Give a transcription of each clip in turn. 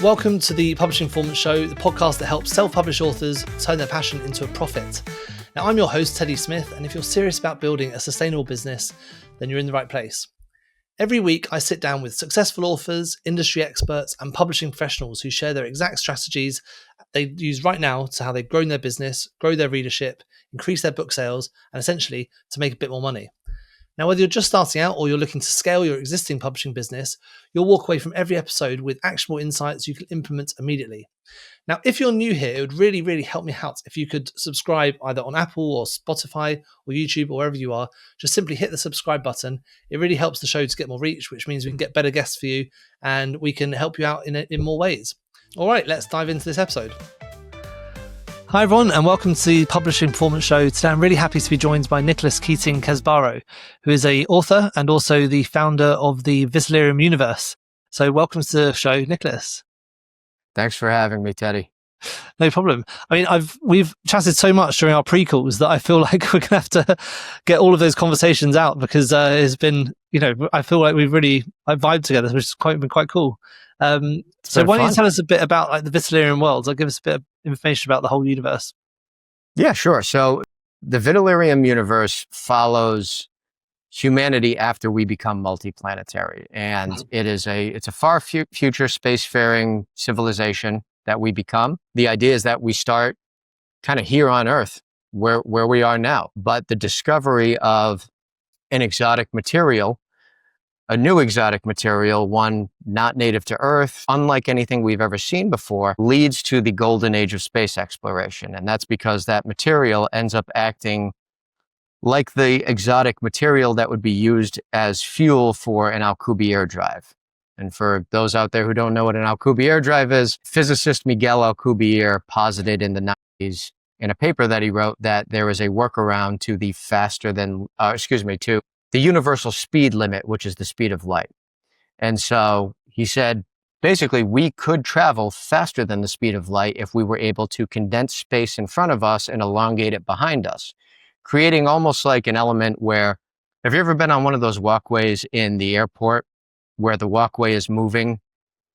Welcome to the Publishing Performance Show, the podcast that helps self-published authors turn their passion into a profit. Now, I'm your host, Teddy Smith, and if you're serious about building a sustainable business, then you're in the right place. Every week, I sit down with successful authors, industry experts, and publishing professionals who share their exact strategies they use right now to how they've grown their business, grow their readership, increase their book sales, and essentially to make a bit more money. Now, whether you're just starting out or you're looking to scale your existing publishing business, you'll walk away from every episode with actionable insights you can implement immediately. Now, if you're new here, it would really help me out if you could subscribe either on Apple or Spotify or YouTube or wherever you are. Just simply hit the subscribe button. It really helps the show to get more reach, which means we can get better guests for you and we can help you out in more ways. All right, let's dive into this episode. Hi everyone, and welcome to the Publishing Performance Show. Today I'm really happy to be joined by Nicholas Keating-Casbarro, who is an author and also the founder of the Vitilarium Universe. So welcome to the show, Nicholas. Thanks for having me, Teddy. No problem. I mean, we've chatted so much during our pre-calls that I feel like we're going to have to get all of those conversations out because it's been, I feel like we've really vibed together, which has been quite cool. So why don't you tell us a bit about the Vitilarium world? Give us a bit of information about the whole universe. Yeah, sure. So the Vitilarium Universe follows humanity after we become multi-planetary. And it's a far future spacefaring civilization that we become. The idea is that we start kind of here on Earth where we are now. But the discovery of an exotic material, a new exotic material, one not native to Earth, unlike anything we've ever seen before, leads to the golden age of space exploration. And that's because that material ends up acting like the exotic material that would be used as fuel for an Alcubierre drive. And for those out there who don't know what an Alcubierre drive is, physicist Miguel Alcubierre posited in the 90s in a paper that he wrote that there is a workaround to to the universal speed limit, which is the speed of light. And so he said, basically, we could travel faster than the speed of light if we were able to condense space in front of us and elongate it behind us, creating almost like an element where, have you ever been on one of those walkways in the airport where the walkway is moving?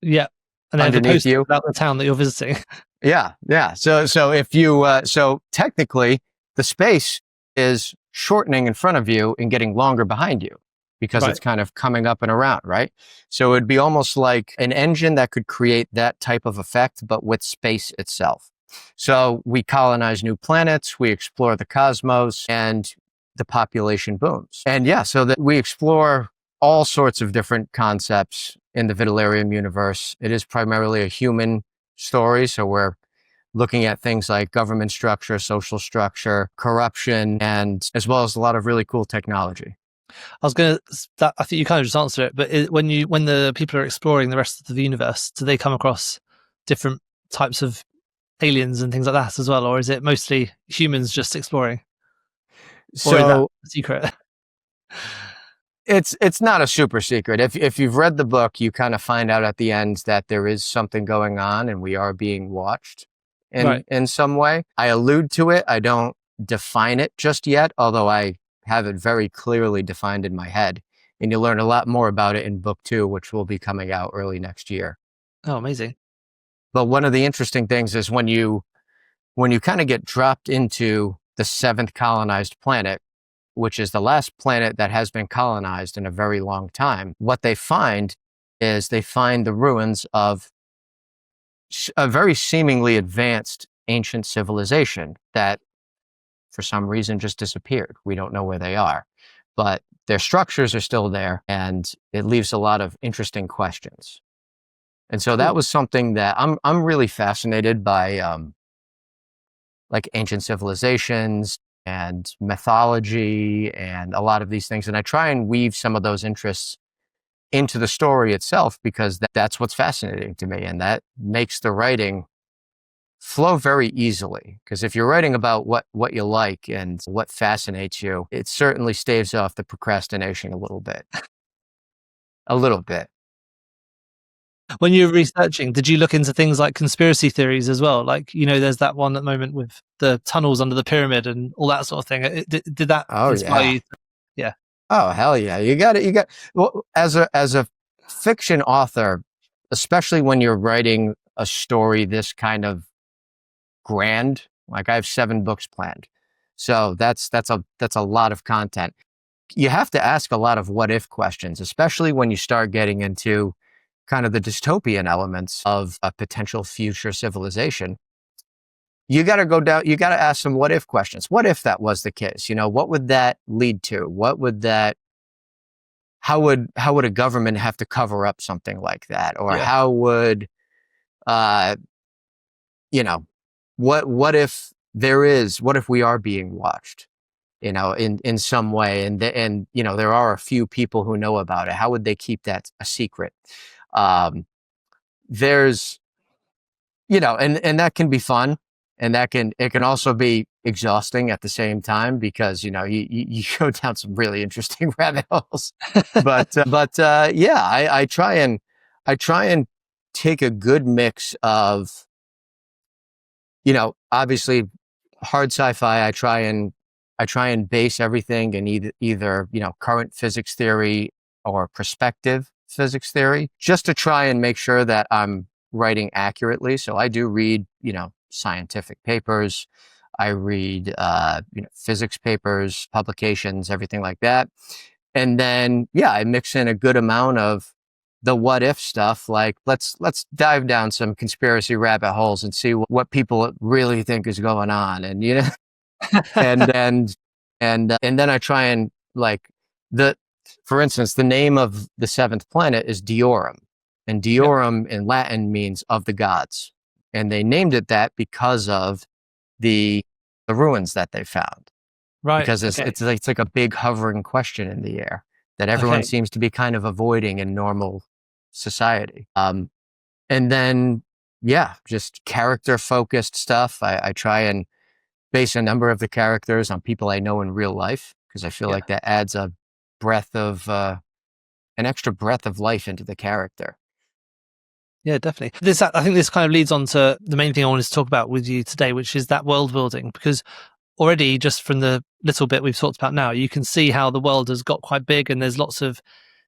Yeah. And underneath you about the town that you're visiting. Yeah. So if you, so technically the space is shortening in front of you and getting longer behind you because it's kind of coming up and around, right? So it'd be almost like an engine that could create that type of effect, but with space itself. So we colonize new planets, we explore the cosmos, and the population booms. And so that we explore all sorts of different concepts in the Vitilarium universe. It is primarily a human story, so we're looking at things like government structure, social structure, corruption, and as well as a lot of really cool technology. I think you kind of just answered it, but when the people are exploring the rest of the universe, do they come across different types of aliens and things like that as well, or is it mostly humans just exploring? Or is that a secret? It's not a super secret. If you've read the book, you kind of find out at the end that there is something going on and we are being watched in some way. I allude to it. I don't define it just yet, although I have it very clearly defined in my head. And you'll learn a lot more about it in book 2, which will be coming out early next year. Oh, amazing. But one of the interesting things is when you kind of get dropped into the 7th colonized planet, which is the last planet that has been colonized in a very long time, what they find is the ruins of a very seemingly advanced ancient civilization that for some reason just disappeared. We don't know where they are, but their structures are still there and it leaves a lot of interesting questions. And so that was something that I'm really fascinated by, like ancient civilizations and mythology and a lot of these things. And I try and weave some of those interests into the story itself because that's what's fascinating to me. And that makes the writing flow very easily. Because if you're writing about what you like and what fascinates you, it certainly staves off the procrastination a little bit. A little bit. When you were researching, did you look into things like conspiracy theories as well? Like, there's that one at the moment with the tunnels under the pyramid and all that sort of thing. Did that inspire you? Yeah. Oh, hell yeah. You got it. Well, as a fiction author, especially when you're writing a story this kind of grand. Like I have 7 books planned. So that's a lot of content. You have to ask a lot of what if questions, especially when you start getting into kind of the dystopian elements of a potential future civilization. You got to go down, you got to ask some what if questions. What if that was the case? What would that lead to? How would a government have to cover up something like that? Or how would, what if we are being watched, in some way, and there are a few people who know about it. How would they keep that a secret? There's, and that can be fun, and it can also be exhausting at the same time, because you go down some really interesting rabbit holes. But I try and take a good mix of, obviously hard sci-fi. I try and base everything in either current physics theory or prospective physics theory, just to try and make sure that I'm writing accurately. So I do read scientific papers. I read physics papers, publications, everything like that. And then I mix in a good amount of the what if stuff. Like let's dive down some conspiracy rabbit holes and see what people really think is going on. And and then I try and for instance, the name of the 7th planet is Diorum, and Diorum in Latin means of the gods. And they named it that because of the ruins that they found. Right. Because it's like a big hovering question in the air that everyone seems to be kind of avoiding in normal society. And then, just character focused stuff. I try and base a number of the characters on people I know in real life, because I feel like that adds an extra breath of life into the character. Yeah, definitely. I think this kind of leads on to the main thing I wanted to talk about with you today, which is that world building, because already just from the little bit we've talked about now, you can see how the world has got quite big, and there's lots of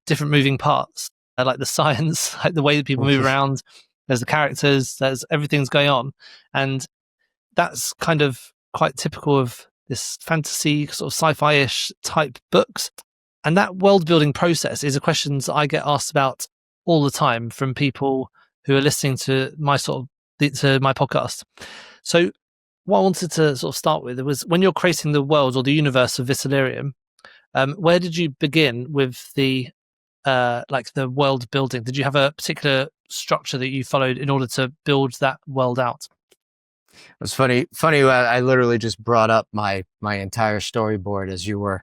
different moving parts, like the science, like the way that people move around. There's the characters, there's everything's going on. And that's kind of quite typical of this fantasy sort of sci-fi-ish type books. And that world building process is a question that I get asked about all the time from people who are listening to my my podcast. So what I wanted to sort of start with was, when you're creating the world or the universe of Vitilarium, where did you begin with the world building? Did you have a particular structure that you followed in order to build that world out? It's funny. I literally just brought up my entire storyboard as you were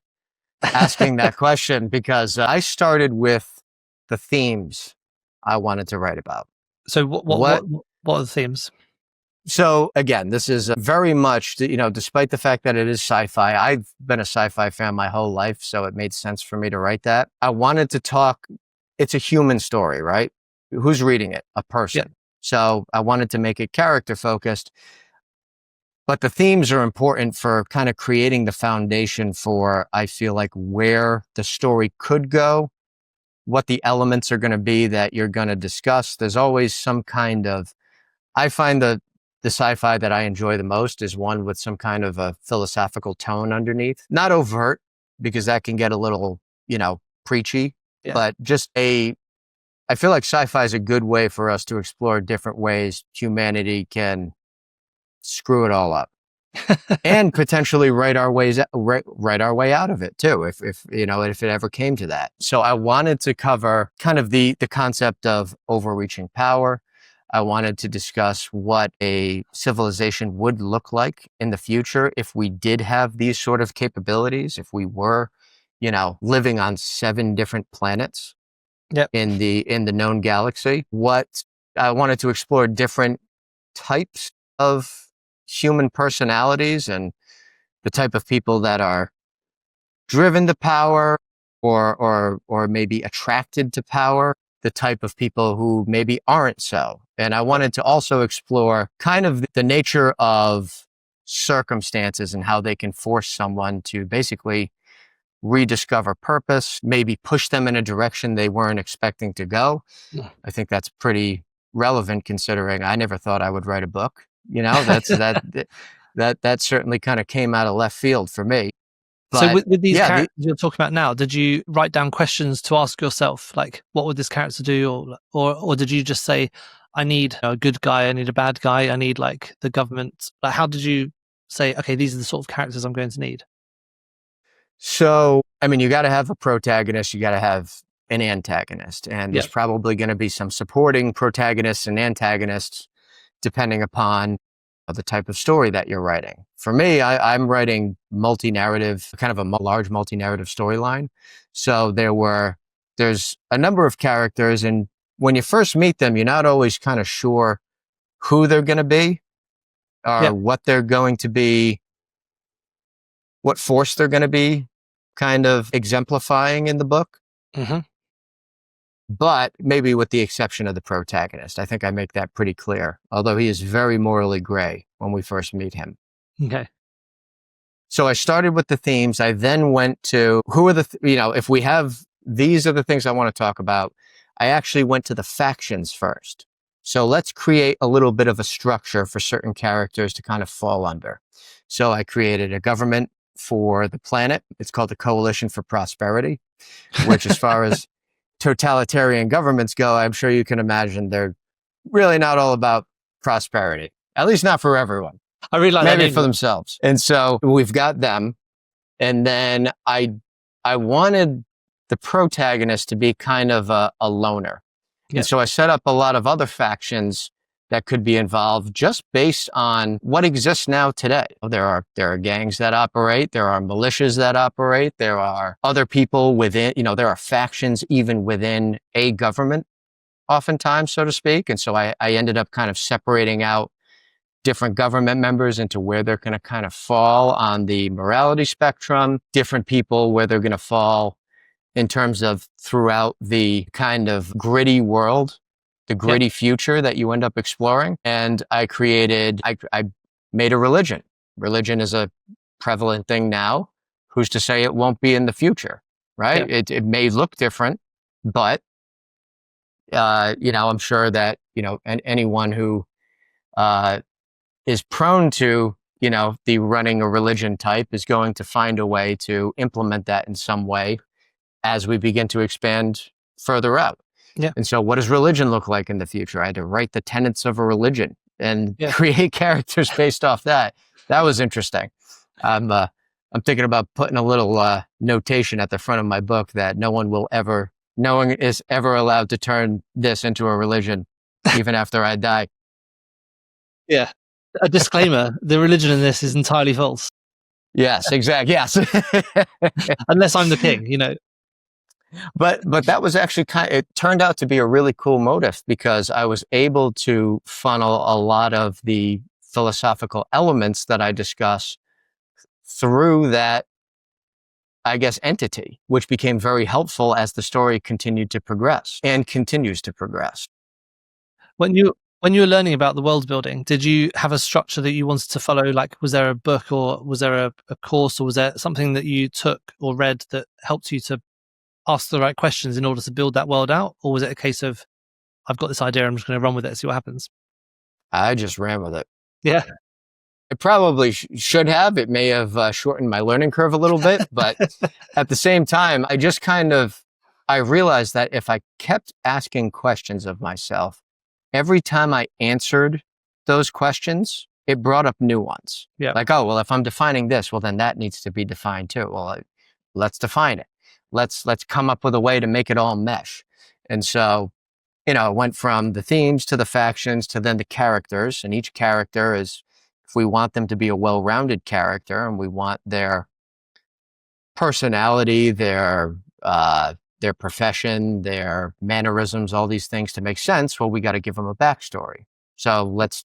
asking that question, because I started with the themes I wanted to write about. So what are the themes? So again, this is very much, despite the fact that it is sci-fi, I've been a sci-fi fan my whole life, so it made sense for me to write that. I wanted to talk, it's a human story, right? Who's reading it? A person. Yeah. So I wanted to make it character focused, but the themes are important for kind of creating the foundation for, I feel like, where the story could go, what the elements are going to be that you're going to discuss. There's always some kind of, I find the sci-fi that I enjoy the most is one with some kind of a philosophical tone underneath. Not overt, because that can get a little, preachy, but just I feel like sci-fi is a good way for us to explore different ways humanity can screw it all up. And potentially write our way out of it too, if it ever came to that. So I wanted to cover kind of the concept of overreaching power. I wanted to discuss what a civilization would look like in the future if we did have these sort of capabilities, if we were, living on 7 different planets in the known galaxy. What I wanted to explore different types of human personalities and the type of people that are driven to power or maybe attracted to power, the type of people who maybe aren't so. And I wanted to also explore kind of the nature of circumstances and how they can force someone to basically rediscover purpose, maybe push them in a direction they weren't expecting to go. I think that's pretty relevant considering I never thought I would write a book. That certainly kind of came out of left field for me. So But with these characters you're talking about now, did you write down questions to ask yourself, like, what would this character do? Or did you just say, I need a good guy, I need a bad guy, I need like the government? Like, how did you say, okay, these are the sort of characters I'm going to need? So, I mean, you got to have a protagonist, you got to have an antagonist, and there's probably going to be some supporting protagonists and antagonists depending upon the type of story that you're writing. For me, I'm writing multi-narrative, kind of a large multi-narrative storyline. So there's a number of characters, and when you first meet them, you're not always kind of sure who they're going to be or what they're going to be, what force they're going to be kind of exemplifying in the book. Mm-hmm. But maybe with the exception of the protagonist. I think I make that pretty clear, although he is very morally gray when we first meet him. Okay. So I started with the themes. I then went to who are if we have, these are the things I want to talk about. I actually went to the factions first. So let's create a little bit of a structure for certain characters to kind of fall under. So I created a government for the planet. It's called the Coalition for Prosperity, which as far as totalitarian governments go, I'm sure you can imagine they're really not all about prosperity, at least not for everyone. I really like maybe for themselves. And so we've got them. And then I wanted the protagonist to be kind of a loner. And so I set up a lot of other factions that could be involved just based on what exists now today. There are gangs that operate, there are militias that operate, there are other people within, there are factions even within a government, oftentimes, so to speak. And so I ended up kind of separating out different government members into where they're going to kind of fall on the morality spectrum, different people where they're going to fall in terms of throughout the kind of gritty world, the gritty future that you end up exploring. And I made a religion. Religion is a prevalent thing now. Who's to say it won't be in the future, right? Yeah. It may look different, but, I'm sure that, anyone who is prone to, the running a religion type is going to find a way to implement that in some way as we begin to expand further out. Yeah. And so what does religion look like in the future? I had to write the tenets of a religion and create characters based off that. That was interesting. I'm thinking about putting a little notation at the front of my book that no one is ever allowed to turn this into a religion, even after I die. Yeah. A disclaimer, the religion in this is entirely false. Yes, exactly. Yes. Unless I'm the king, But that was actually it turned out to be a really cool motive because I was able to funnel a lot of the philosophical elements that I discuss through that, I guess, entity, which became very helpful as the story continued to progress and continues to progress. When you were learning about the world building, did you have a structure that you wanted to follow? Like, was there a book or was there a course or was there something that you took or read that helped you to ask the right questions in order to build that world out? Or was it a case of, I've got this idea, I'm just going to run with it, see what happens? I just ran with it. Yeah. It probably should have. It may have shortened my learning curve a little bit, but at the same time, I realized that if I kept asking questions of myself, every time I answered those questions, it brought up new ones. Yeah. Like, oh, well, if I'm defining this, well, then that needs to be defined too. Well, let's define it. Let's come up with a way to make it all mesh. And so, it went from the themes to the factions to then the characters. And each character is, if we want them to be a well-rounded character and we want their personality, their profession, their mannerisms, all these things to make sense, well, we got to give them a backstory. So let's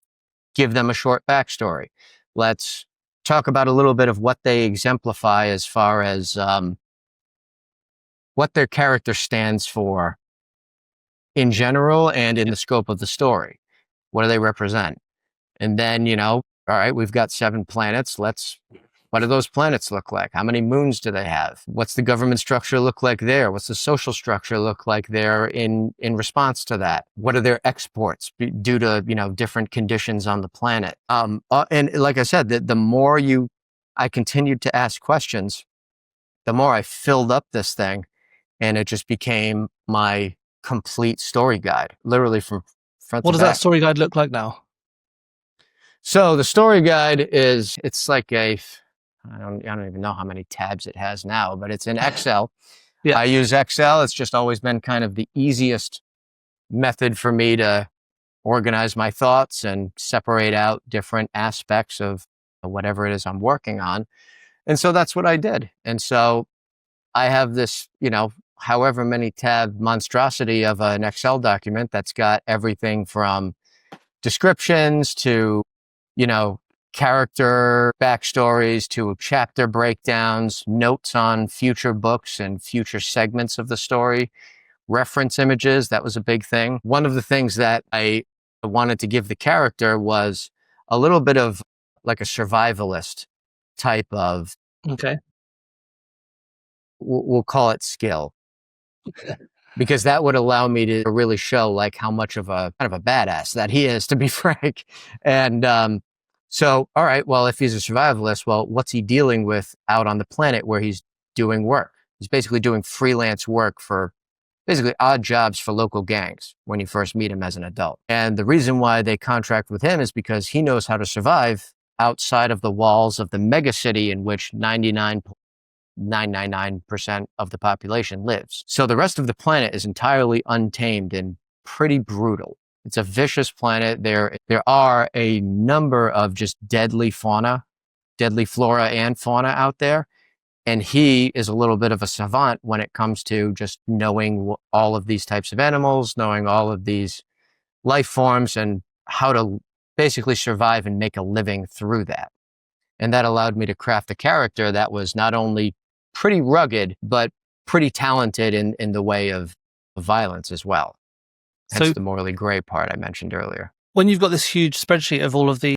give them a short backstory. Let's talk about a little bit of what they exemplify as far as what their character stands for in general and in the scope of the story. What do they represent? And then, all right, we've got 7 planets. Let's What do those planets look like? How many moons do they have? What's the government structure look like there? What's the social structure look like there in response to that? What are their exports due to, different conditions on the planet? And like I said, the more I continued to ask questions, the more I filled up this thing, and it just became my complete story guide, literally from front to back. What does that story guide look like now? So the story guide it's like I don't even know how many tabs it has now, but it's in Excel. Yeah. I use Excel. It's just always been kind of the easiest method for me to organize my thoughts and separate out different aspects of whatever it is I'm working on. And so that's what I did. And so I have this, however many tab monstrosity of an Excel document that's got everything from descriptions to, character backstories to chapter breakdowns, notes on future books and future segments of the story, reference images. That was a big thing. One of the things that I wanted to give the character was a little bit of like a survivalist type of, okay, we'll call it skill, because that would allow me to really show like how much of a kind of a badass that he is, to be frank. And so, all right, well, if he's a survivalist, well, what's he dealing with out on the planet where he's doing work? He's basically doing freelance work for basically odd jobs for local gangs when you first meet him as an adult. And the reason why they contract with him is because he knows how to survive outside of the walls of the mega city in which 99.999% of the population lives. So the rest of the planet is entirely untamed and pretty brutal. It's a vicious planet. There are a number of just deadly flora and fauna out there. And he is a little bit of a savant when it comes to just knowing all of these types of animals, knowing all of these life forms and how to basically survive and make a living through that. And that allowed me to craft a character that was not only pretty rugged, but pretty talented in the way of violence as well. That's the morally gray part I mentioned earlier. When you've got this huge spreadsheet of all of this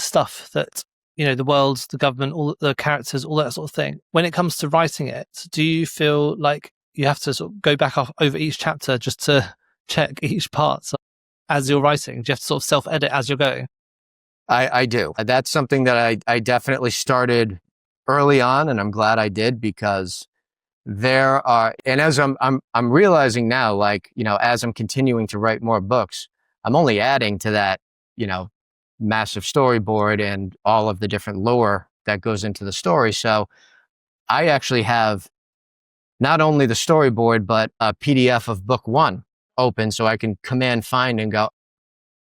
stuff that, the worlds, the government, all the characters, all that sort of thing, when it comes to writing it, do you feel like you have to sort of go back over each chapter just to check each part as you're writing? Do you have to sort of self-edit as you're going? I do. That's something that I definitely started early on, and I'm glad I did, because there are, and as I'm realizing now, like, as I'm continuing to write more books, I'm only adding to that, massive storyboard and all of the different lore that goes into the story. So I actually have not only the storyboard, but a PDF of book 1 open so I can command find and go,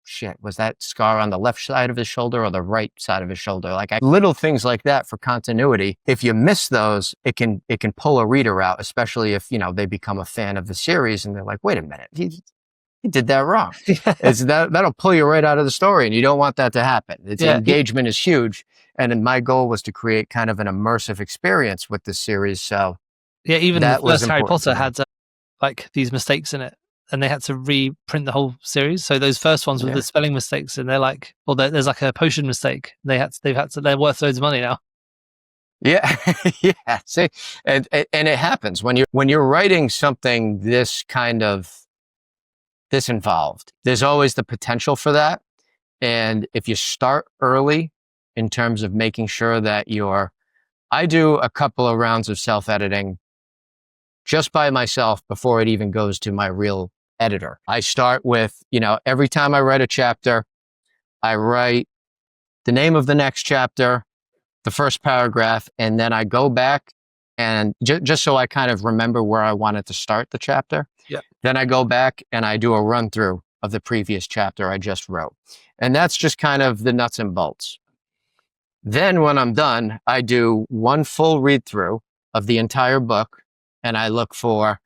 shit, was that scar on the left side of his shoulder or the right side of his shoulder? Like little things like that for continuity. If you miss those, it can pull a reader out, especially if, they become a fan of the series and they're like, wait a minute, he did that wrong. That'll pull you right out of the story, and you don't want that to happen. Engagement is huge. And then my goal was to create kind of an immersive experience with this series. So yeah, even the first Harry Potter had like these mistakes in it, and they had to reprint the whole series. So those first ones with the spelling mistakes, and they're like, well, there's like a potion mistake. They're worth loads of money now. Yeah, yeah. See, and it happens when you're writing something this involved. There's always the potential for that, and if you start early in terms of making sure that I do a couple of rounds of self-editing just by myself before it even goes to my real editor. I start with, every time I write a chapter, I write the name of the next chapter, the first paragraph, and then I go back and just so I kind of remember where I wanted to start the chapter. Yeah. Then I go back and I do a run through of the previous chapter I just wrote. And that's just kind of the nuts and bolts. Then when I'm done, I do one full read through of the entire book, and I look for,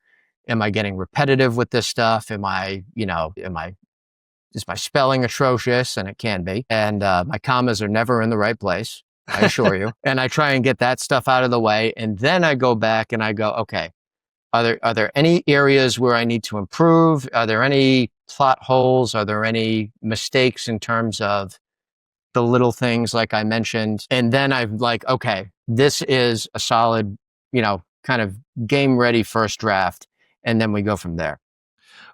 am I getting repetitive with this stuff? Is my spelling atrocious? And it can be. And my commas are never in the right place, I assure you. And I try and get that stuff out of the way. And then I go back and I go, okay, are there any areas where I need to improve? Are there any plot holes? Are there any mistakes in terms of the little things like I mentioned. And then I'm like, okay, this is a solid, kind of game ready first draft. And then we go from there.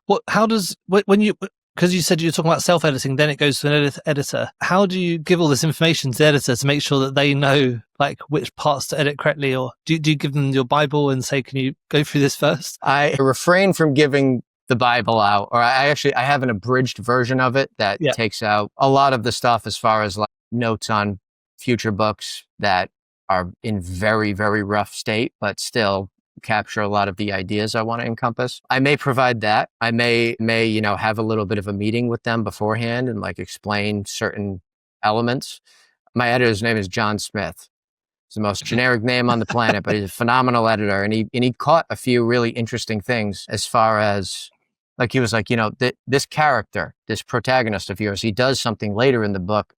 What? How does when you? Because you said you're talking about self-editing, then it goes to an editor. How do you give all this information to the editor to make sure that they know like which parts to edit correctly? Or do you give them your Bible and say, can you go through this first? I refrain from giving the Bible out, or I have an abridged version of it that takes out a lot of the stuff as far as like notes on future books that are in very, very rough state, but still capture a lot of the ideas I want to encompass. I may provide that. I may, have a little bit of a meeting with them beforehand and like explain certain elements. My editor's name is John Smith. It's the most generic name on the planet, but he's a phenomenal editor. And he caught a few really interesting things as far as like, he was like, this character, this protagonist of yours, he does something later in the book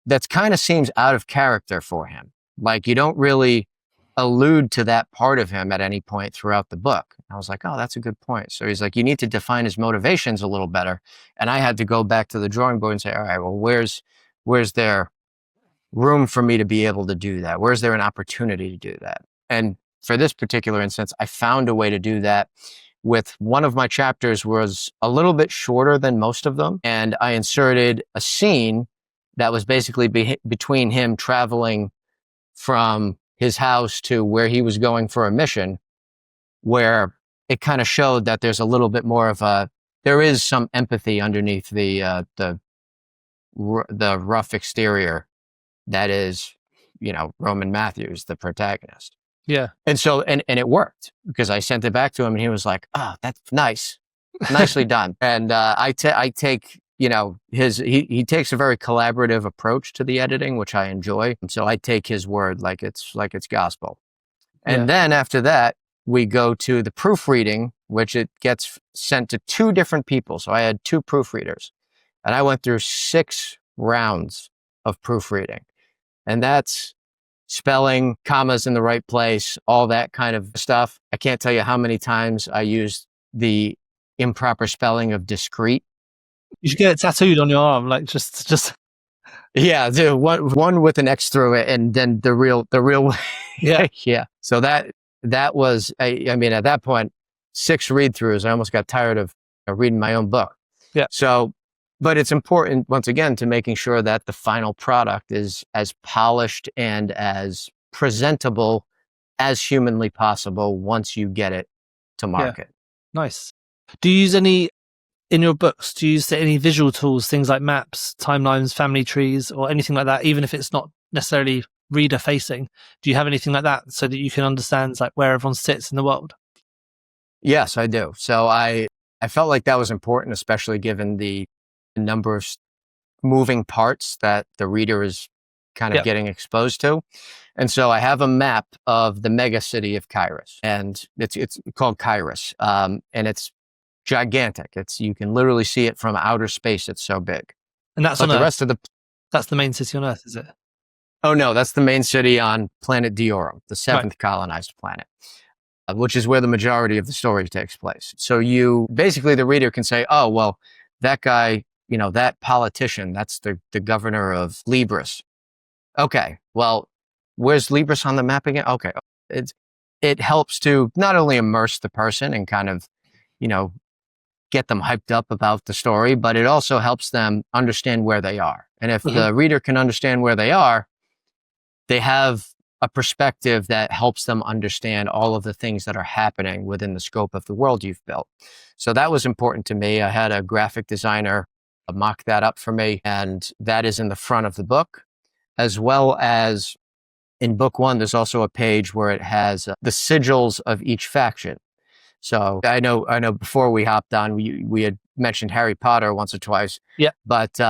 that's kind of seems out of character for him. Like you don't really allude to that part of him at any point throughout the book. I was like, oh, that's a good point. So he's like, you need to define his motivations a little better. And I had to go back to the drawing board and say, all right, well, where's there room for me to be able to do that? Where's there an opportunity to do that? And for this particular instance, I found a way to do that with one of my chapters was a little bit shorter than most of them. And I inserted a scene that was basically between him traveling from his house to where he was going for a mission, where it kind of showed that there's a little bit more of there is some empathy underneath the rough exterior that is, Roman Matthews, the protagonist. Yeah. And so, and it worked because I sent it back to him and he was like, oh, that's nice. Nicely done. And I take, he takes a very collaborative approach to the editing, which I enjoy. And so I take his word like it's gospel. And then after that, we go to the proofreading, which it gets sent to 2 different people. So I had 2 proofreaders and I went through 6 rounds of proofreading. And that's spelling, commas in the right place, all that kind of stuff. I can't tell you how many times I used the improper spelling of discreet. You should get it tattooed on your arm, like just. Yeah, one with an X through it, and then the real. Yeah. Yeah. So that was, I mean, at that point, 6 read-throughs. I almost got tired of reading my own book. Yeah. So, but it's important, once again, to making sure that the final product is as polished and as presentable as humanly possible once you get it to market. Yeah. Nice. Do you use any, in your books, do you use any visual tools, things like maps, timelines, family trees, or anything like that, even if it's not necessarily reader facing? Do you have anything like that so that you can understand like where everyone sits in the world? Yes, I do. So I felt like that was important, especially given the number of moving parts that the reader is kind of getting exposed to. And so I have a map of the mega city of Kairos, and it's called Kairos. And it's gigantic. You can literally see it from outer space. It's so big. And that's on Earth. That's the main city on Earth, is it? Oh no, that's the main city on planet Diorum, the 7th colonized planet, which is where the majority of the story takes place. So basically the reader can say, oh, well, that guy, that politician, that's the governor of Libris. Okay, well, where's Libris on the map again? Okay, it helps to not only immerse the person and kind of, get them hyped up about the story, but it also helps them understand where they are. And if the reader can understand where they are, they have a perspective that helps them understand all of the things that are happening within the scope of the world you've built. So that was important to me. I had a graphic designer mock that up for me, and that is in the front of the book, as well as in book 1, there's also a page where it has the sigils of each faction. So I know before we hopped on, we had mentioned Harry Potter once or twice. Yeah. But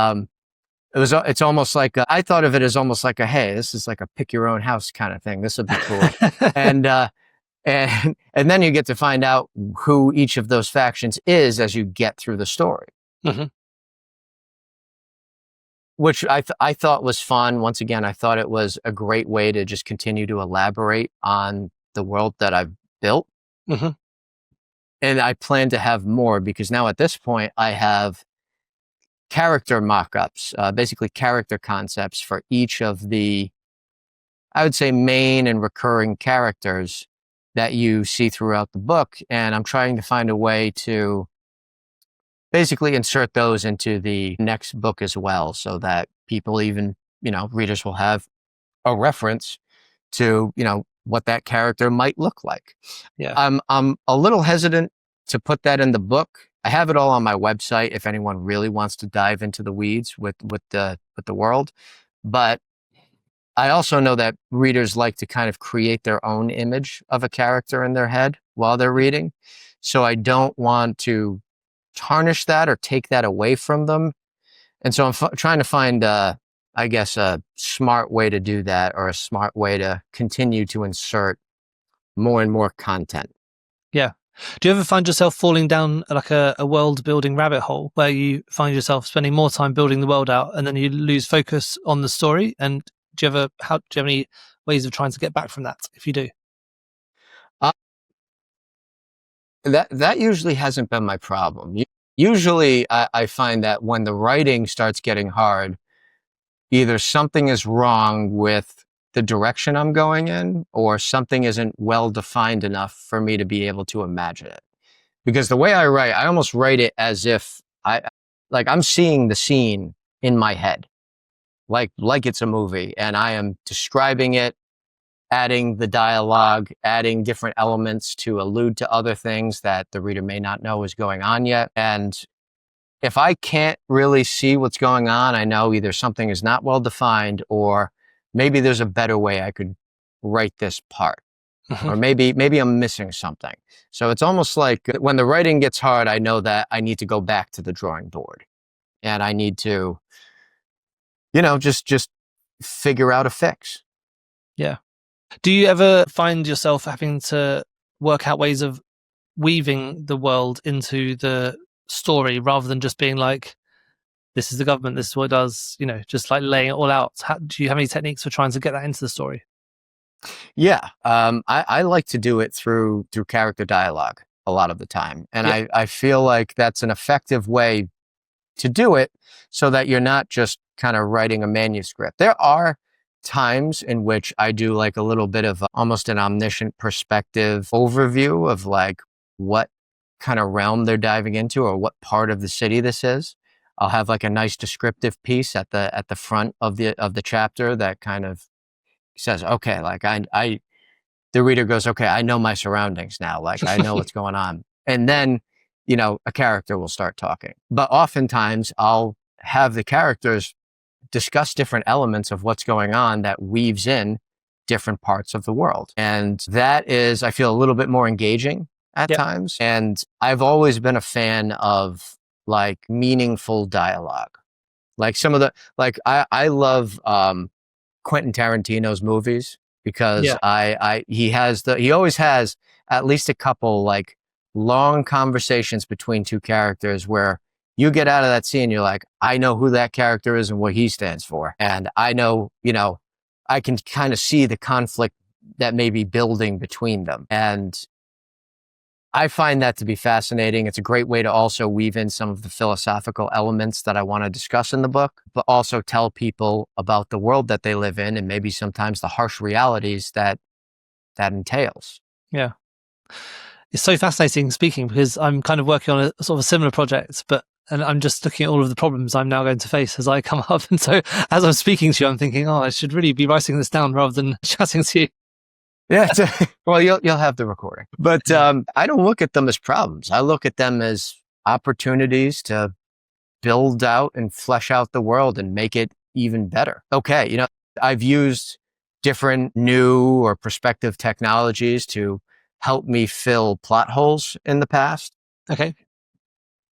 it's almost like I thought of it as almost like hey, this is like a pick your own house kind of thing. This would be cool. and then you get to find out who each of those factions is as you get through the story. Mm-hmm. Which I thought was fun. Once again, I thought it was a great way to just continue to elaborate on the world that I've built. Mm-hmm. And I plan to have more because now at this point I have character mock-ups, basically character concepts for each of the, I would say, main and recurring characters that you see throughout the book. And I'm trying to find a way to basically insert those into the next book as well, so that people, even, readers, will have a reference to, what that character might look like. Yeah. I'm a little hesitant to put that in the book. I have it all on my website if anyone really wants to dive into the weeds with the world. But I also know that readers like to kind of create their own image of a character in their head while they're reading. So I don't want to tarnish that or take that away from them. And so I'm trying to find, I guess, a smart way to do that, or a smart way to continue to insert more and more content. Yeah. Do you ever find yourself falling down like a world building rabbit hole where you find yourself spending more time building the world out and then you lose focus on the story? And do you have any ways of trying to get back from that, if you do? That usually hasn't been my problem. Usually I find that when the writing starts getting hard, either something is wrong with the direction I'm going in, or something isn't well defined enough for me to be able to imagine it. Because the way I write, I almost write it as if I'm seeing the scene in my head, like it's a movie, and I am describing it, adding the dialogue, adding different elements to allude to other things that the reader may not know is going on yet. And if I can't really see what's going on, I know either something is not well defined, or maybe there's a better way I could write this part. Or maybe I'm missing something. So it's almost like when the writing gets hard, I know that I need to go back to the drawing board, and I need to, just figure out a fix. Yeah. Do you ever find yourself having to work out ways of weaving the world into the story rather than just being like, this is the government, this is what it does, just like laying it all out? Do you have any techniques for trying to get that into the story? Yeah. I like to do it through character dialogue a lot of the time. And Yeah. I feel like that's an effective way to do it, so that you're not just kind of writing a manuscript. There are times in which I do like a little bit of almost an omniscient perspective overview of like what kind of realm they're diving into, or what part of the city this is. I'll have like a nice descriptive piece at the front of the chapter that kind of says, okay, like the reader goes, okay, I know my surroundings now. Like I know what's going on. And then, a character will start talking. But oftentimes I'll have the characters discuss different elements of what's going on that weaves in different parts of the world. And that is, I feel, a little bit more engaging at times. And I've always been a fan of like meaningful dialogue. Like I love Quentin Tarantino's movies, because he always has at least a couple like long conversations between two characters where you get out of that scene, you're like, I know who that character is and what he stands for. And I know, I can kind of see the conflict that may be building between them. And I find that to be fascinating. It's a great way to also weave in some of the philosophical elements that I want to discuss in the book, but also tell people about the world that they live in, and maybe sometimes the harsh realities that entails. Yeah. It's so fascinating speaking, because I'm kind of working on a sort of a similar project, and I'm just looking at all of the problems I'm now going to face as I come up. And so as I'm speaking to you, I'm thinking, I should really be writing this down rather than chatting to you. Yeah. Well, you'll have the recording, but I don't look at them as problems. I look at them as opportunities to build out and flesh out the world and make it even better. Okay. I've used different new or prospective technologies to help me fill plot holes in the past. Okay.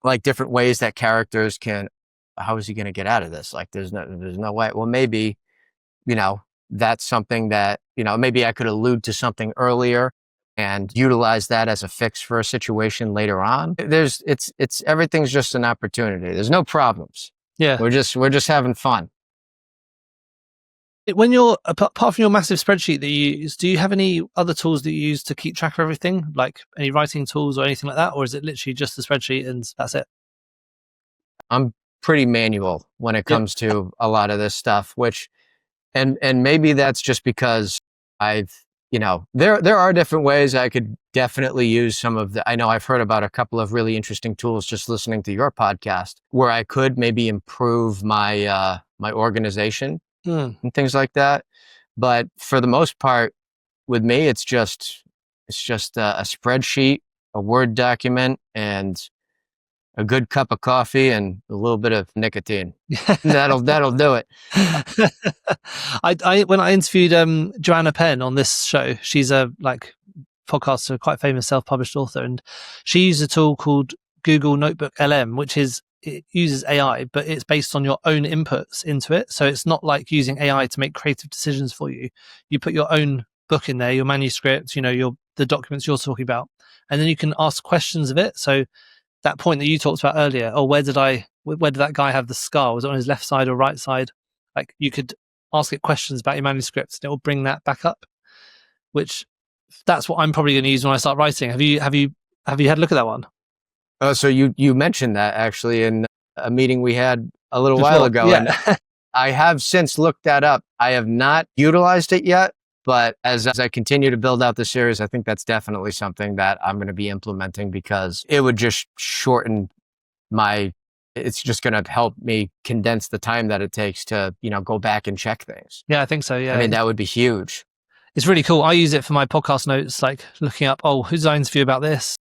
Like different ways that characters can, how is he going to get out of this? Like there's no way. Well, maybe, that's something that, maybe I could allude to something earlier and utilize that as a fix for a situation later on. Everything's just an opportunity. There's no problems. Yeah. We're just having fun. When you're, apart from your massive spreadsheet that you use, do you have any other tools that you use to keep track of everything? Like any writing tools or anything like that? Or is it literally just the spreadsheet and that's it? I'm pretty manual when it comes to a lot of this stuff, which, and maybe that's just because there are different ways I could definitely use some of I know I've heard about a couple of really interesting tools just listening to your podcast where I could maybe improve my, my organization and things like that. But for the most part, with me, it's just a spreadsheet, a Word document, and a good cup of coffee and a little bit of nicotine. That'll do it. When I interviewed Joanna Penn on this show, she's a podcaster, quite famous self-published author, and she used a tool called Google Notebook LM, which it uses AI, but it's based on your own inputs into it. So it's not like using AI to make creative decisions for you. You put your own book in there, your manuscript, the documents you're talking about, and then you can ask questions of it. So that point that you talked about earlier, where did that guy have the scar? Was it on his left side or right side? Like, you could ask it questions about your manuscripts and it will bring that back up, which that's what I'm probably going to use when I start writing. Have you had a look at that one? So you mentioned that actually in a meeting we had a little while ago. Yeah. And I have since looked that up. I have not utilized it yet, but as I continue to build out the series, I think that's definitely something that I'm going to be implementing because it would just shorten it's just going to help me condense the time that it takes to, go back and check things. Yeah, I think so. Yeah. I mean, that would be huge. It's really cool. I use it for my podcast notes, like looking up, who's I interview about this?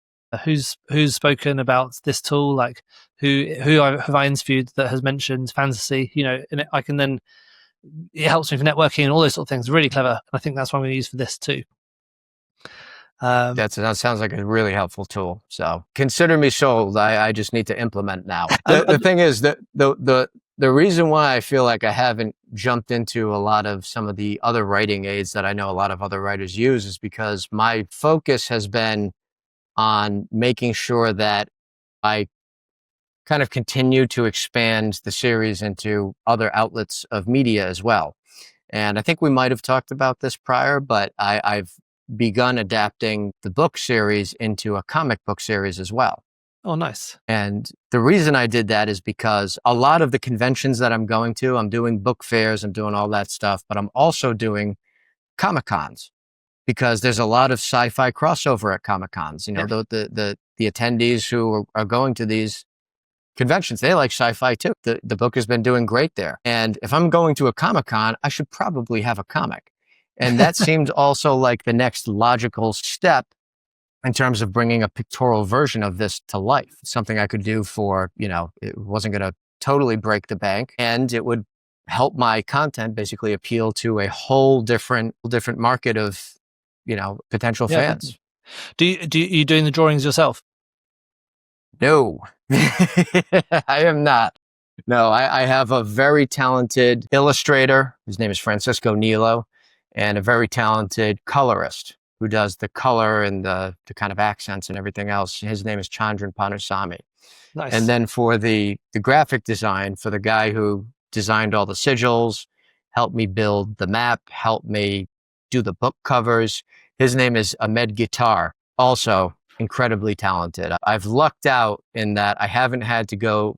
Who's spoken about this tool? Like who have I interviewed that has mentioned fantasy? And I can then, it helps me for networking and all those sort of things. Really clever. And I think that's what I'm going to use for this too. That sounds like a really helpful tool. So consider me sold. I just need to implement now. The thing is that the reason why I feel like I haven't jumped into a lot of some of the other writing aids that I know a lot of other writers use is because my focus has been on making sure that I kind of continue to expand the series into other outlets of media as well. And I think we might have talked about this prior, but I've begun adapting the book series into a comic book series as well. Oh, nice. And the reason I did that is because a lot of the conventions that I'm going to, I'm doing book fairs, I'm doing all that stuff, but I'm also doing Comic-Cons because there's a lot of sci-fi crossover at Comic-Cons. The attendees who are going to these conventions, they like sci-fi too. The book has been doing great there. And if I'm going to a Comic-Con, I should probably have a comic. And that seemed also like the next logical step in terms of bringing a pictorial version of this to life. Something I could do for, it wasn't going to totally break the bank, and it would help my content basically appeal to a whole different market of, potential fans. You doing the drawings yourself? No, I am not. No, I have a very talented illustrator. His name is Francisco Nilo, and a very talented colorist who does the color and the kind of accents and everything else. His name is Chandran Panusamy. Nice. And then for the graphic design, for the guy who designed all the sigils, helped me build the map, helped me do the book covers, his name is Ahmed Gitar, also incredibly talented. I've lucked out in that I haven't had to go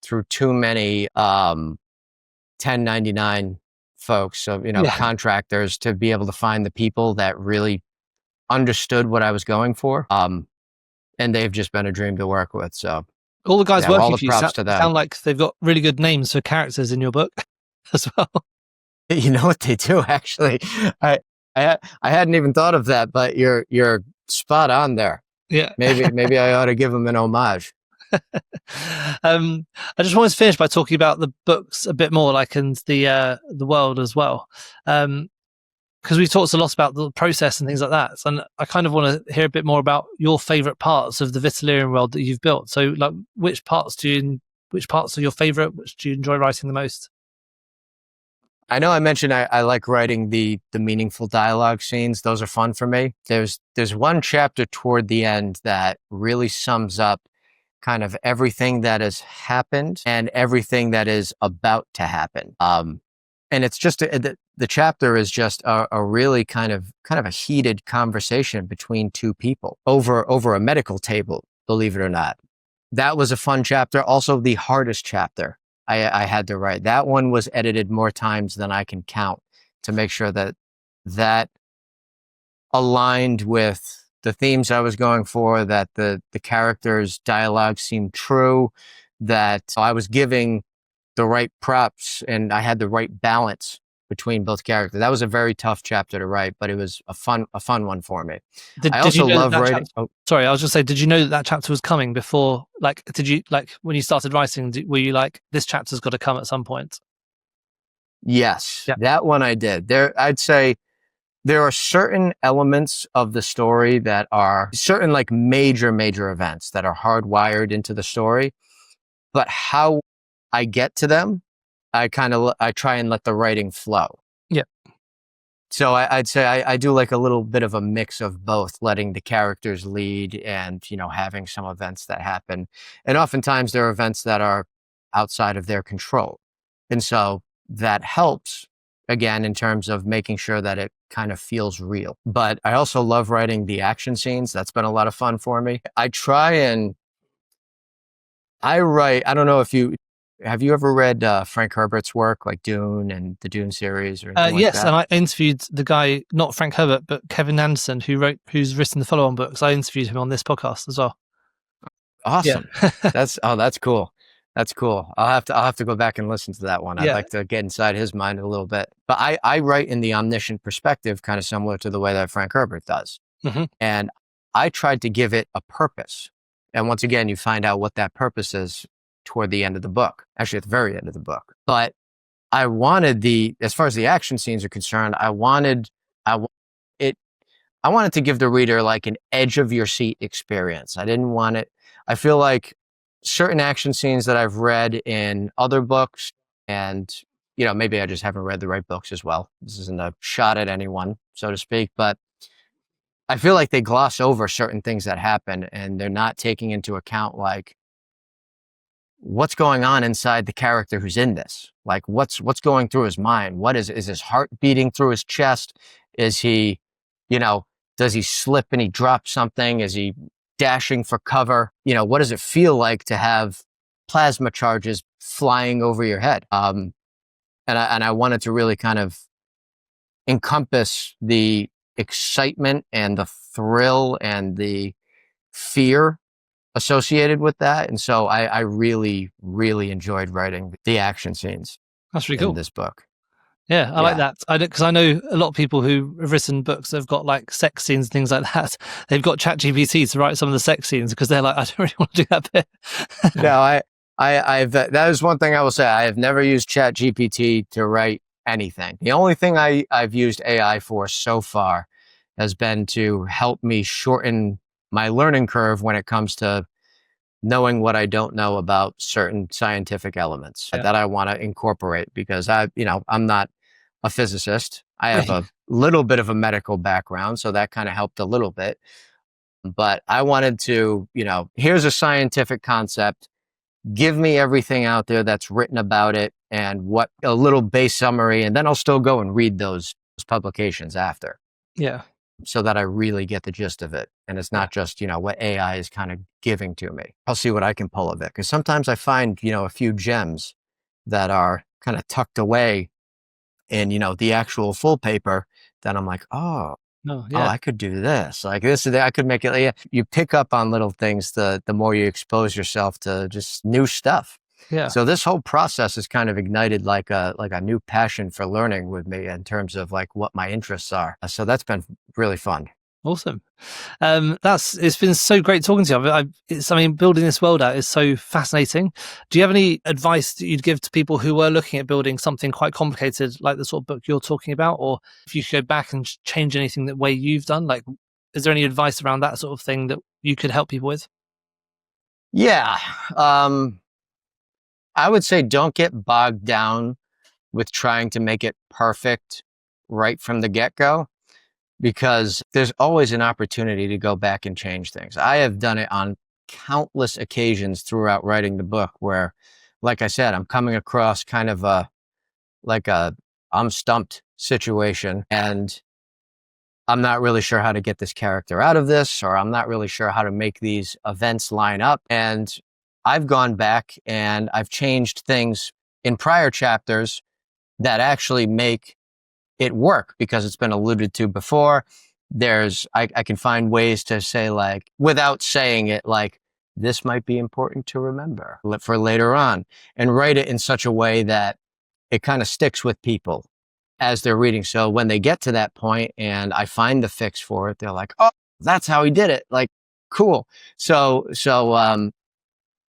through too many 1099 folks, so contractors, to be able to find the people that really understood what I was going for. And they've just been a dream to work with. So all the guys working for you sound like they've got really good names for characters in your book as well. You know what they do, actually. I hadn't even thought of that, but you're spot on there. Yeah. Maybe I ought to give them an homage. I just wanted to finish by talking about the books a bit more, and the world as well, because we've talked a lot about the process and things like that. And I kind of want to hear a bit more about your favorite parts of the Vitilarium world that you've built. So, which parts are your favorite? Which do you enjoy writing the most? I know I mentioned I like writing the meaningful dialogue scenes. Those are fun for me. There's one chapter toward the end that really sums up kind of everything that has happened and everything that is about to happen. And it's just the chapter is just a really kind of a heated conversation between two people over a medical table, believe it or not. That was a fun chapter. Also the hardest chapter I had to write. That one was edited more times than I can count to make sure that aligned with the themes I was going for, that the characters' dialogue seemed true, that I was giving the right props and I had the right balance between both characters. That was a very tough chapter to write, but it was a fun one for me. I also love writing. Sorry, I was just saying, did you know that chapter was coming before? Like, did you, like, when you started writing, were you like, this chapter's got to come at some point? Yes, that one I did. I'd say there are certain elements of the story that are certain like major events that are hardwired into the story, but how I get to them, I try and let the writing flow. Yeah. So I'd say I do like a little bit of a mix of both, letting the characters lead and, having some events that happen. And oftentimes there are events that are outside of their control. And so that helps, again, in terms of making sure that it kind of feels real. But I also love writing the action scenes. That's been a lot of fun for me. I write, I don't know if have you ever read Frank Herbert's work, like Dune and the Dune series? Or anything yes, like that? and I interviewed the guy, not Frank Herbert, but Kevin Anderson, who's written the follow-on books. I interviewed him on this podcast as well. Awesome. Yeah. That's cool. That's cool. I'll have to go back and listen to that one. I'd like to get inside his mind a little bit. But I write in the omniscient perspective, kind of similar to the way that Frank Herbert does. Mm-hmm. And I tried to give it a purpose. And once again, you find out what that purpose is toward the end of the book, actually at the very end of the book. But I wanted as far as the action scenes are concerned, I wanted to give the reader like an edge of your seat experience. I didn't want it. I feel like certain action scenes that I've read in other books, and, maybe I just haven't read the right books as well. This isn't a shot at anyone, so to speak, but I feel like they gloss over certain things that happen and they're not taking into account like what's going on inside the character who's in this. Like what's going through his mind? Is his heart beating through his chest? Is he, does he slip and he drops something? Is he dashing for cover? What does it feel like to have plasma charges flying over your head? And I wanted to really kind of encompass the excitement and the thrill and the fear associated with that. And so I really, really enjoyed writing the action scenes. That's really cool. In this book. Yeah, I like that. Because I know a lot of people who have written books that have got like sex scenes and things like that. They've got ChatGPT to write some of the sex scenes because they're like, I don't really want to do that bit. No, that is one thing I will say. I have never used ChatGPT to write anything. The only thing I've used AI for so far has been to help me shorten my learning curve when it comes to knowing what I don't know about certain scientific elements that I want to incorporate, because I'm not a physicist. I have a little bit of a medical background, so that kind of helped a little bit. But I wanted to, here's a scientific concept. Give me everything out there that's written about it and a little base summary, and then I'll still go and read those publications after. Yeah. So that I really get the gist of it. And it's not just, what AI is kind of giving to me. I'll see what I can pull of it. Because sometimes I find, a few gems that are kind of tucked away in, the actual full paper that I'm like, I could do this. Like this, I could make it. Yeah. You pick up on little things the more you expose yourself to just new stuff. Yeah. So this whole process has kind of ignited like a new passion for learning with me in terms of like what my interests are. So that's been really fun. Awesome. It's been so great talking to you. Building this world out is so fascinating. Do you have any advice that you'd give to people who were looking at building something quite complicated, like the sort of book you're talking about? Or if you could go back and change anything that way you've done, like, is there any advice around that sort of thing that you could help people with? Yeah. I would say don't get bogged down with trying to make it perfect right from the get-go, because there's always an opportunity to go back and change things. I have done it on countless occasions throughout writing the book where, like I said, I'm coming across kind of I'm stumped situation and I'm not really sure how to get this character out of this, or I'm not really sure how to make these events line up. And I've gone back and I've changed things in prior chapters that actually make it work because it's been alluded to before. I can find ways to say, like, without saying it, like, this might be important to remember for later on, and write it in such a way that it kind of sticks with people as they're reading. So when they get to that point and I find the fix for it, they're like, oh, that's how he did it. Like, cool. So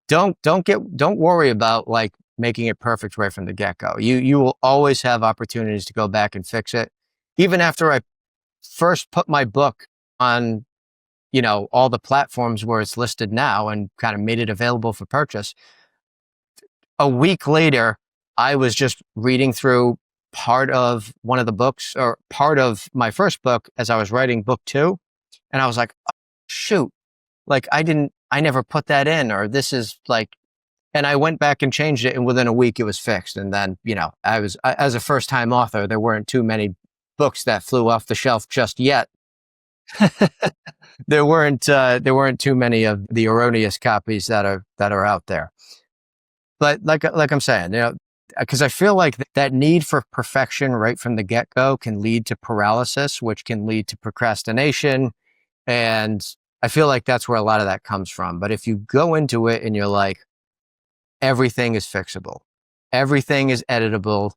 don't worry about like making it perfect right from the get-go. You will always have opportunities to go back and fix it. Even after I first put my book on, all the platforms where it's listed now and kind of made it available for purchase, a week later, I was just reading through part of one of the books or part of my first book as I was writing book 2. And I was like, oh, shoot, like I never put that in, or this is like, and I went back and changed it, and within a week it was fixed. And then, as a first time author, there weren't too many books that flew off the shelf just yet. There weren't too many of the erroneous copies that are out there. But like I'm saying, because I feel like that need for perfection right from the get-go can lead to paralysis, which can lead to procrastination. And I feel like that's where a lot of that comes from. But if you go into it and you're like, everything is fixable, everything is editable,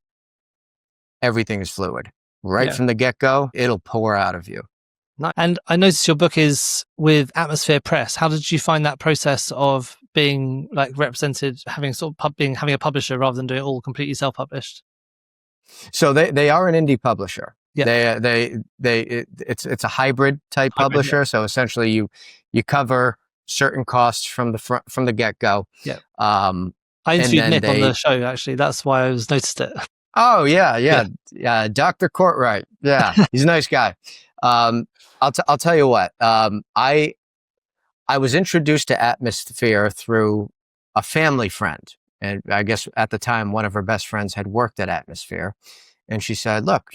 everything is fluid, right from the get-go, it'll pour out of you. And I noticed your book is with Atmosphere Press. How did you find that process of being like represented, having a publisher rather than doing it all completely self-published? So they are an indie publisher. Yeah. It's a hybrid type publisher. Yeah. So essentially you cover certain costs from the get-go. Yeah. I interviewed Nick on the show, actually. That's why I noticed it. Oh yeah. Dr. Courtwright. Yeah. He's a nice guy. I'll tell you what, I was introduced to Atmosphere through a family friend. And I guess at the time, one of her best friends had worked at Atmosphere. And she said, look,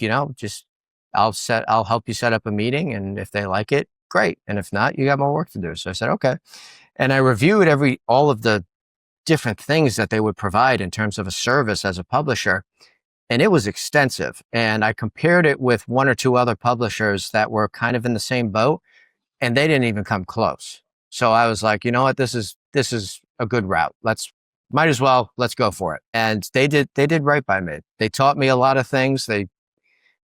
I'll help you set up a meeting. And if they like it, great. And if not, you got more work to do. So I said, okay. And I reviewed all of the different things that they would provide in terms of a service as a publisher. And it was extensive. And I compared it with one or two other publishers that were kind of in the same boat, and they didn't even come close. So I was like, you know what, this is a good route. Let's go for it. And they did right by me. They taught me a lot of things. They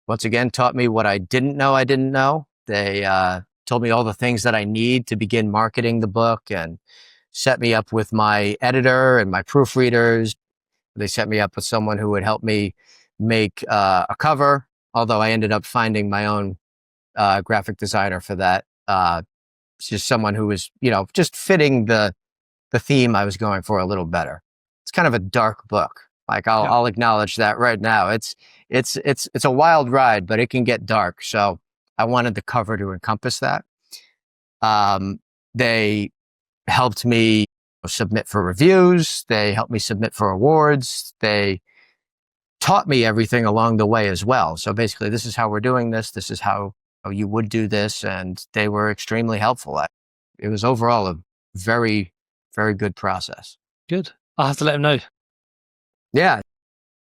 once again taught me what I didn't know. They told me all the things that I need to begin marketing the book, and set me up with my editor and my proofreaders. They set me up with someone who would help me make a cover, although I ended up finding my own graphic designer for that. Just someone who was, just fitting the theme I was going for a little better. It's kind of a dark book. Like I'll acknowledge that right now. It's a wild ride, but it can get dark. So I wanted the cover to encompass that. They helped me submit for reviews. They helped me submit for awards. They taught me everything along the way as well. So basically, this is how we're doing this. This is how you would do this. And they were extremely helpful. It was overall a very, very good process. Good. I'll have to let them know. Yeah.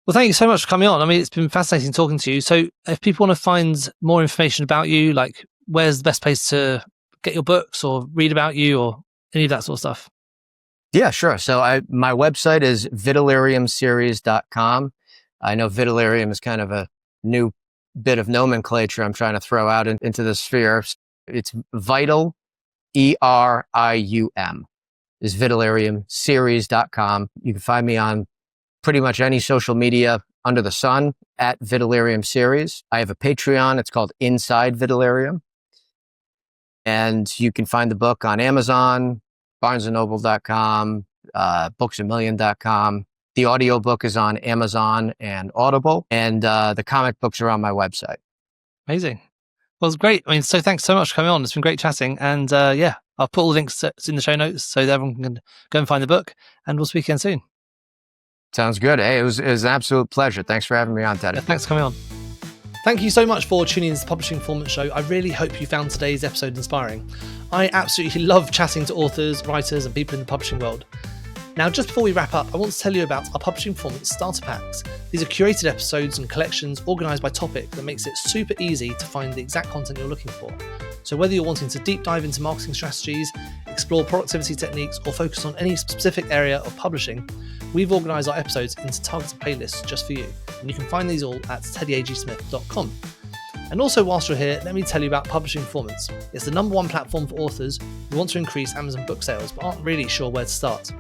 Well, thank you so much for coming on. I mean, it's been fascinating talking to you. So if people want to find more information about you, like where's the best place to get your books or read about you or any of that sort of stuff? Yeah, sure. So my website is vitilariumseries.com. I know Vitilarium is kind of a new bit of nomenclature I'm trying to throw out into the sphere. It's Vital, ERIUM, is vitilariumseries.com. You can find me on pretty much any social media under the sun at Vitilarium Series. I have a Patreon. It's called Inside Vitilarium. And you can find the book on Amazon, barnesandnoble.com, booksamillion.com. The audiobook is on Amazon and Audible, and the comic books are on my website. Amazing. Well, it's great. I mean, so thanks so much for coming on. It's been great chatting. And I'll put all the links in the show notes so that everyone can go and find the book, and we'll speak again soon. Sounds good. Hey, it was an absolute pleasure. Thanks for having me on, Teddy. Yeah, thanks for coming on. Thank you so much for tuning in to the Publishing Performance Show. I really hope you found today's episode inspiring. I absolutely love chatting to authors, writers, and people in the publishing world. Now, just before we wrap up, I want to tell you about our Publishing Performance Starter Packs. These are curated episodes and collections organised by topic that makes it super easy to find the exact content you're looking for. So whether you're wanting to deep dive into marketing strategies, explore productivity techniques, or focus on any specific area of publishing, we've organised our episodes into targeted playlists just for you. And you can find these all at teddyagsmith.com. And also, whilst you're here, let me tell you about Publishing Performance. It's the #1 platform for authors who want to increase Amazon book sales but aren't really sure where to start.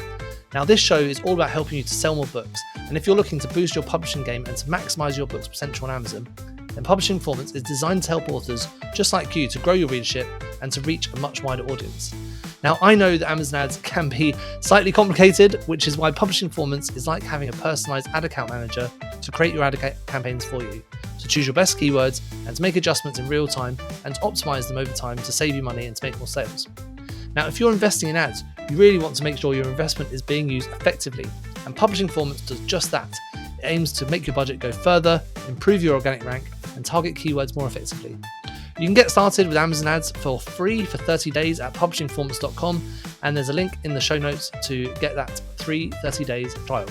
Now, this show is all about helping you to sell more books, and if you're looking to boost your publishing game and to maximise your book's potential on Amazon, then Publishing Performance is designed to help authors just like you to grow your readership and to reach a much wider audience. Now, I know that Amazon ads can be slightly complicated, which is why Publishing Performance is like having a personalised ad account manager to create your ad campaigns for you, to choose your best keywords and to make adjustments in real time and to optimise them over time to save you money and to make more sales. Now, if you're investing in ads, you really want to make sure your investment is being used effectively, and Publishing Performance does just that. It aims to make your budget go further, improve your organic rank, and target keywords more effectively. You can get started with Amazon ads for free for 30 days at publishingperformance.com, and there's a link in the show notes to get that free 30 days trial.